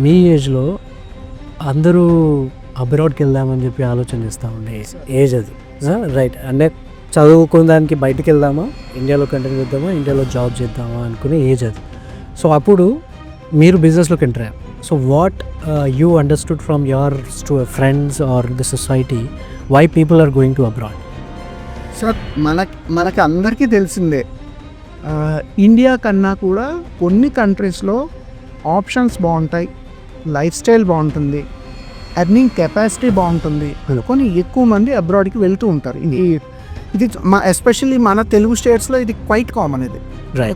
మీ ఏజ్‌లో అందరూ అబ్రాడ్‌కి వెళ్దామని చెప్పి ఆలోచన చేస్తూ ఉండే ఏజ్ అది. రైట్. అంటే చదువుకున్న దానికి బయటికెళ్దామా, ఇండియాలో కంటిన్యూ చేద్దామా, ఇండియాలో జాబ్ చేద్దామా అనుకునే ఏజ్ అది. సో అప్పుడు మీరు బిజినెస్‌లోకి ఎంటర్ అయ్యారు. So what you understood from your friends or the society why people are going to abroad? Sir మనకి అందరికీ తెలిసిందే, ఇండియా కన్నా కూడా కొన్ని కంట్రీస్లో ఆప్షన్స్ బాగుంటాయి, లైఫ్ స్టైల్ బాగుంటుంది, ఎర్నింగ్ కెపాసిటీ బాగుంటుంది అనుకొని ఎక్కువ మంది అబ్రాడ్కి వెళ్తూ ఉంటారు. ఇది ఎస్పెషల్లీ మన తెలుగు స్టేట్స్లో ఇది క్వైట్ కామన్. ఇది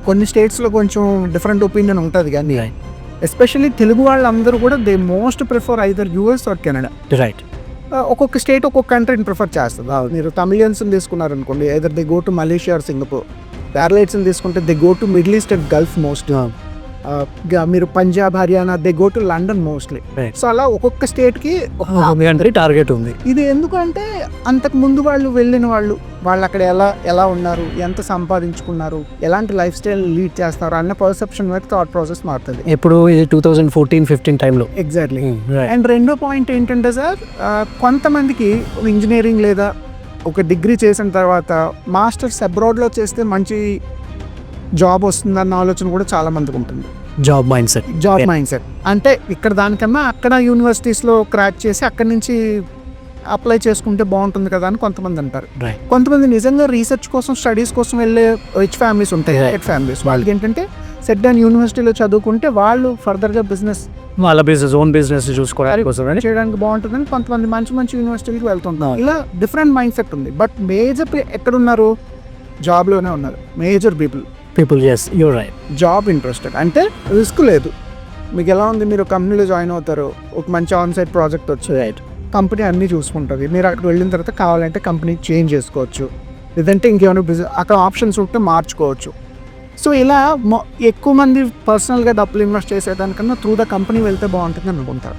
కొన్ని స్టేట్స్లో కొంచెం డిఫరెంట్ ఒపీనియన్ ఉంటుంది, కానీ ఎస్పెషల్లీ తెలుగు వాళ్ళందరూ కూడా they most prefer either US or Canada. Right. ఒక్కొక్క స్టేట్ ఒక్కొక్క కంట్రీని ప్రిఫర్ చేస్తుంది. మీరు తమిళియన్స్ని తీసుకున్నారనుకోండి, either they go to Malaysia or Singapore. కేరళైట్స్ని తీసుకుంటే they go to middle east and gulf most. మీరు Punjab, Haryana they go to London mostly. So అలా ఒక్కొక్క స్టేట్కి టార్గెట్ ఉంది. ఇది ఎందుకంటే అంతకు ముందు వాళ్ళు వెళ్ళిన వాళ్ళు అక్కడ ఎలా ఉన్నారు, ఎంత సంపాదించుకున్నారు, ఎలాంటి లైఫ్ స్టైల్ లీడ్ చేస్తారు అన్న పర్సెప్షన్ మీద థాట్ ప్రాసెస్ మారుతుంది. ఇప్పుడు ఇది 2014-15 టైంలో. ఎగ్జాక్ట్లీ. అండ్ రెండో పాయింట్ ఏంటంటే సార్, కొంతమందికి ఇంజనీరింగ్ లేదా ఒక డిగ్రీ చేసిన తర్వాత మాస్టర్స్ అబ్రాడ్లో చేస్తే మంచి జాబ్ వస్తుందన్న ఆలోచన కూడా చాలా మందికి ఉంటుంది. జాబ్ మైండ్ సెట్ అంటే ఇక్కడ దానికన్నా అక్కడ యూనివర్సిటీస్లో క్రాక్ చేసి అక్కడి నుంచి అప్లై చేసుకుంటే బాగుంటుంది కదా అని కొంతమంది అంటారు. కొంతమంది నిజంగా రీసెర్చ్ కోసం, స్టడీస్ కోసం వెళ్ళే రిచ్ ఫ్యామిలీస్ ఉంటాయి, ఫ్యామిలీస్, వాళ్ళకి ఏంటంటే సెట్ అండ్ యూనివర్సిటీలో చదువుకుంటే వాళ్ళు ఫర్దర్గా ఓన్ బిజినెస్ చూసుకోవడానికి చేయడానికి బాగుంటుందని కొంతమంది మంచి యూనివర్సిటీకి వెళ్తుంటారు. ఇలా డిఫరెంట్ మైండ్ సెట్ ఉంది. బట్ మేజర్ ఎక్కడున్నారు? జాబ్లోనే ఉన్నారు major people. yes, you're right. Job interested అంటే రిస్క్ లేదు. మీకు ఎలా ఉంది, మీరు కంపెనీలో జాయిన్ అవుతారు, ఒక మంచి ఆన్ సైట్ ప్రాజెక్ట్ వచ్చేది, కంపెనీ అన్నీ చూసుకుంటుంది. మీరు అక్కడ వెళ్ళిన తర్వాత కావాలంటే కంపెనీ చేంజ్ చేసుకోవచ్చు, లేదంటే ఇంకేమైనా బిజినెస్ అక్కడ ఆప్షన్స్ ఉంటే మార్చుకోవచ్చు. సో ఇలా ఎక్కువ మంది పర్సనల్గా డబ్బులు ఇన్వెస్ట్ చేసేదానికన్నా త్రూ ద కంపెనీ వెళ్తే బాగుంటుంది అనుకుంటారు.